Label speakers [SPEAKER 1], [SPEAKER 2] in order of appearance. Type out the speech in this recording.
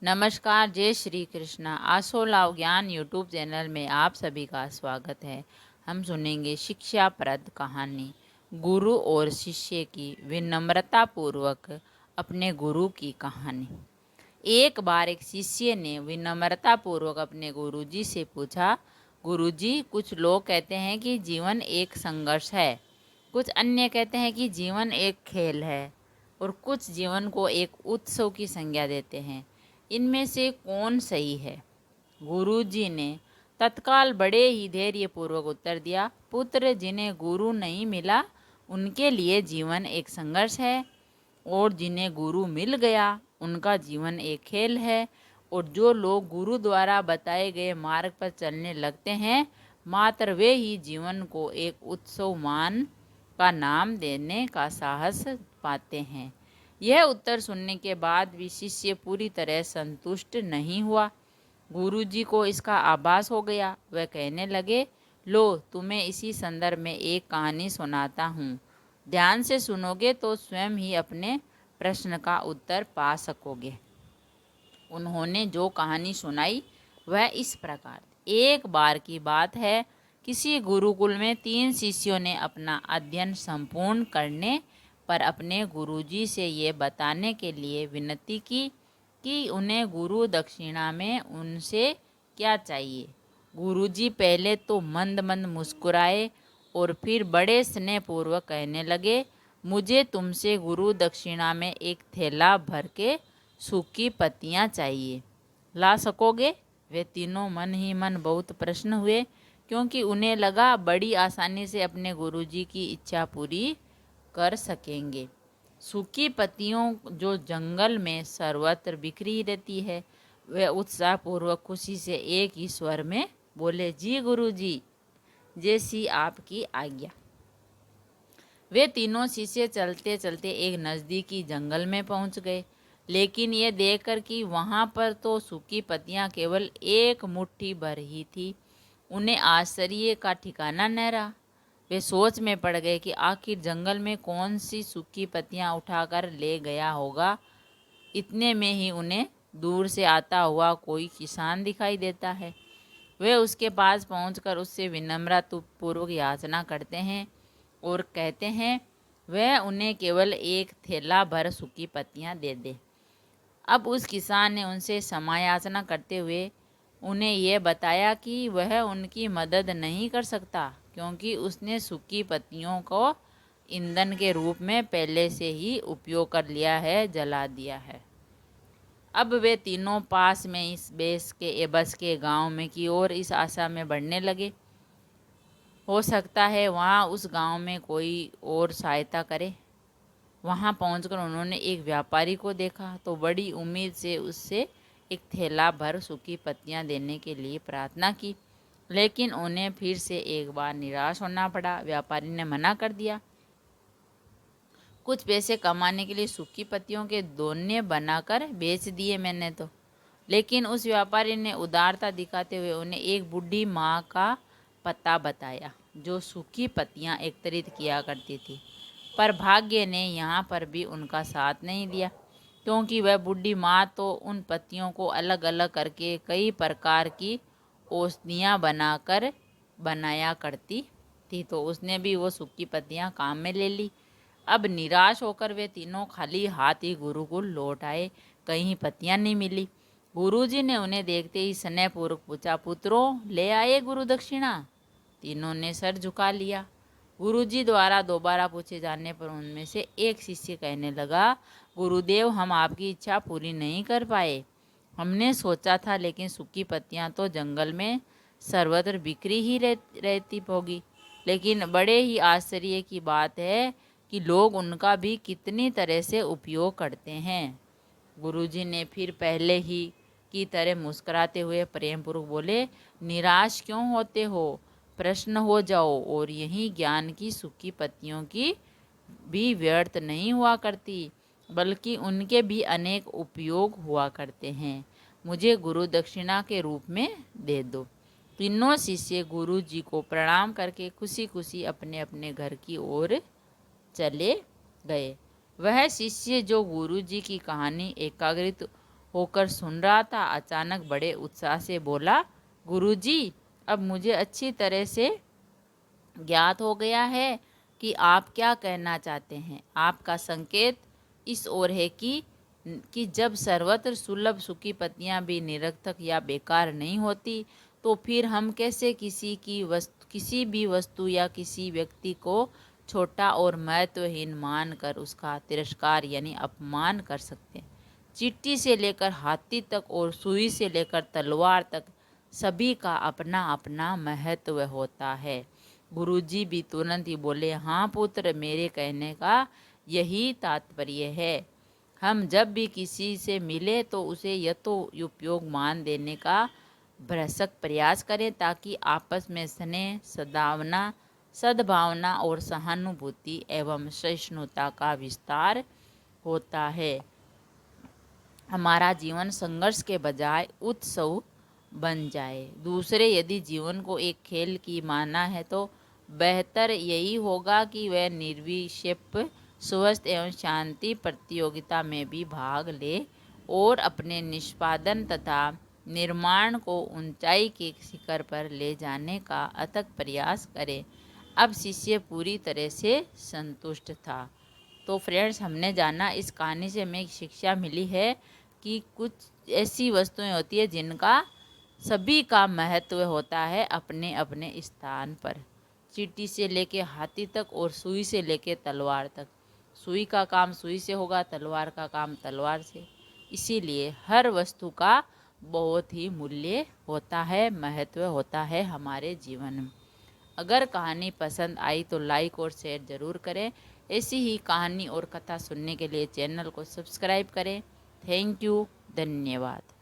[SPEAKER 1] नमस्कार, जय श्री कृष्णा। आसोलाव ज्ञान यूट्यूब चैनल में आप सभी का स्वागत है। हम सुनेंगे शिक्षाप्रद कहानी गुरु और शिष्य की विनम्रता पूर्वक अपने गुरु की कहानी। एक बार एक शिष्य ने विनम्रता पूर्वक अपने गुरुजी से पूछा, गुरुजी, कुछ लोग कहते हैं कि जीवन एक संघर्ष है, कुछ अन्य कहते हैं कि जीवन एक खेल है और कुछ जीवन को एक उत्सव की संज्ञा देते हैं। इनमें से कौन सही है? गुरुजी ने तत्काल बड़े ही धैर्यपूर्वक उत्तर दिया, पुत्र, जिन्हें गुरु नहीं मिला उनके लिए जीवन एक संघर्ष है, और जिन्हें गुरु मिल गया उनका जीवन एक खेल है। और जो लोग गुरु द्वारा बताए गए मार्ग पर चलने लगते हैं, मात्र वे ही जीवन को एक उत्सव मान का नाम देने का साहस पाते हैं। यह उत्तर सुनने के बाद भी शिष्य पूरी तरह संतुष्ट नहीं हुआ। गुरुजी को इसका आभास हो गया। वह कहने लगे, लो, तुम्हें इसी संदर्भ में एक कहानी सुनाता हूँ। ध्यान से सुनोगे तो स्वयं ही अपने प्रश्न का उत्तर पा सकोगे। उन्होंने जो कहानी सुनाई वह इस प्रकार। एक बार की बात है, किसी गुरुकुल में 3 शिष्यों ने अपना अध्ययन संपूर्ण करने पर अपने गुरुजी से ये बताने के लिए विनती की कि उन्हें गुरु दक्षिणा में उनसे क्या चाहिए। गुरुजी पहले तो मंद मंद मुस्कुराए और फिर बड़े स्नेहपूर्वक कहने लगे, मुझे तुमसे गुरु दक्षिणा में एक थैला भर के सूखी पत्तियाँ चाहिए। ला सकोगे? वे तीनों मन ही मन बहुत प्रसन्न हुए, क्योंकि उन्हें लगा बड़ी आसानी से अपने गुरुजी की इच्छा पूरी कर सकेंगे। सूखी पत्तियों जो जंगल में सर्वत्र बिखरी रहती है, वे उत्साहपूर्वक खुशी से एक ही स्वर में बोले, जी गुरुजी, जैसी आपकी आज्ञा। वे तीनों शिष्य चलते चलते एक नज़दीकी जंगल में पहुंच गए, लेकिन ये देखकर कि वहां पर तो सूखी पत्तियां केवल एक मुट्ठी भर ही थी, उन्हें आश्चर्य का ठिकाना न रहा। वे सोच में पड़ गए कि आखिर जंगल में कौन सी सूखी पत्तियां उठाकर ले गया होगा। इतने में ही उन्हें दूर से आता हुआ कोई किसान दिखाई देता है। वे उसके पास पहुंचकर उससे विनम्रतापूर्वक याचना करते हैं और कहते हैं वह उन्हें केवल एक थैला भर सूखी पत्तियां दे दे। अब उस किसान ने उनसे क्षमायाचना करते हुए उन्हें यह बताया कि वह उनकी मदद नहीं कर सकता, क्योंकि उसने सूखी पत्तियों को ईंधन के रूप में पहले से ही उपयोग कर लिया है, जला दिया है। अब वे तीनों पास में इस बस के गांव में की ओर इस आशा में बढ़ने लगे, हो सकता है वहाँ उस गांव में कोई और सहायता करे। वहाँ पहुंचकर उन्होंने एक व्यापारी को देखा तो बड़ी उम्मीद से उससे एक थैला भर सूखी पत्तियां देने के लिए प्रार्थना की, लेकिन उन्हें फिर से एक बार निराश होना पड़ा। व्यापारी ने मना कर दिया। कुछ पैसे कमाने के लिए सूखी पत्तियों के दोने बनाकर बेच दिए मैंने तो। लेकिन उस व्यापारी ने उदारता दिखाते हुए उन्हें एक बूढ़ी माँ का पता बताया, जो सूखी पत्तियां एकत्रित किया करती थी। पर भाग्य ने यहाँ पर भी उनका साथ नहीं दिया, क्योंकि वह बूढ़ी माँ तो उन पत्तियों को अलग अलग करके कई प्रकार की औषधियाँ बनाया करती थी, तो उसने भी वो सूखी पत्तियाँ काम में ले ली। अब निराश होकर वे तीनों खाली हाथ ही गुरुकुल लौट आए। कहीं पत्तियाँ नहीं मिली। गुरुजी ने उन्हें देखते ही स्नेहपूर्वक पूछा, पुत्रों, ले आए गुरु दक्षिणा? तीनों ने सर झुका लिया। गुरुजी द्वारा दोबारा पूछे जाने पर उनमें से एक शिष्य कहने लगा, गुरुदेव, हम आपकी इच्छा पूरी नहीं कर पाए। हमने सोचा था, लेकिन सूखी पत्तियां तो जंगल में सर्वत्र बिखरी ही रहती होगी, लेकिन बड़े ही आश्चर्य की बात है कि लोग उनका भी कितनी तरह से उपयोग करते हैं। गुरुजी ने फिर पहले ही की तरह मुस्कुराते हुए प्रेमपूर्वक बोले, निराश क्यों होते हो? प्रश्न हो जाओ, और यही ज्ञान की सूखी पत्तियों की भी व्यर्थ नहीं हुआ करती, बल्कि उनके भी अनेक उपयोग हुआ करते हैं। मुझे गुरु दक्षिणा के रूप में दे दो। तीनों शिष्य गुरु जी को प्रणाम करके खुशी खुशी अपने अपने घर की ओर चले गए। वह शिष्य जो गुरु जी की कहानी एकाग्रित होकर सुन रहा था। अचानक बड़े उत्साह से बोला, गुरुजी, अब मुझे अच्छी तरह से ज्ञात हो गया है कि आप क्या कहना चाहते हैं। आपका संकेत इस ओर है कि जब सर्वत्र सुलभ सुखी पत्तियां भी निरर्थक या बेकार नहीं होती, तो फिर हम कैसे किसी भी वस्तु या किसी व्यक्ति को छोटा और महत्वहीन मानकर उसका तिरस्कार यानी अपमान कर सकते हैं। चींटी से लेकर हाथी तक और सुई से लेकर तलवार तक सभी का अपना अपना महत्व होता है। गुरुजी भी तुरंत ही बोले, हाँ पुत्र, मेरे कहने का यही तात्पर्य है। हम जब भी किसी से मिले तो उसे यथोपयोग मान देने का भरसक प्रयास करें, ताकि आपस में स्नेह, सद्भावना और सहानुभूति एवं सहिष्णुता का विस्तार होता है। हमारा जीवन संघर्ष के बजाय उत्सव बन जाए। दूसरे यदि जीवन को एक खेल की माना है तो बेहतर यही होगा कि वह निर्विक्षेप, स्वस्थ एवं शांति प्रतियोगिता में भी भाग ले और अपने निष्पादन तथा निर्माण को ऊंचाई के शिखर पर ले जाने का अथक प्रयास करे। अब शिष्य पूरी तरह से संतुष्ट था। तो फ्रेंड्स, हमने जाना, इस कहानी से हमें एक शिक्षा मिली है कि कुछ ऐसी वस्तुएं होती है जिनका सभी का महत्व होता है अपने अपने स्थान पर। चींटी से लेके हाथी तक और सुई से लेके तलवार तक। सुई का काम सुई से होगा, तलवार का काम तलवार से। इसीलिए हर वस्तु का बहुत ही मूल्य होता है, महत्व होता है हमारे जीवन में। अगर कहानी पसंद आई तो लाइक और शेयर ज़रूर करें। ऐसी ही कहानी और कथा सुनने के लिए चैनल को सब्सक्राइब करें। थैंक यू, धन्यवाद।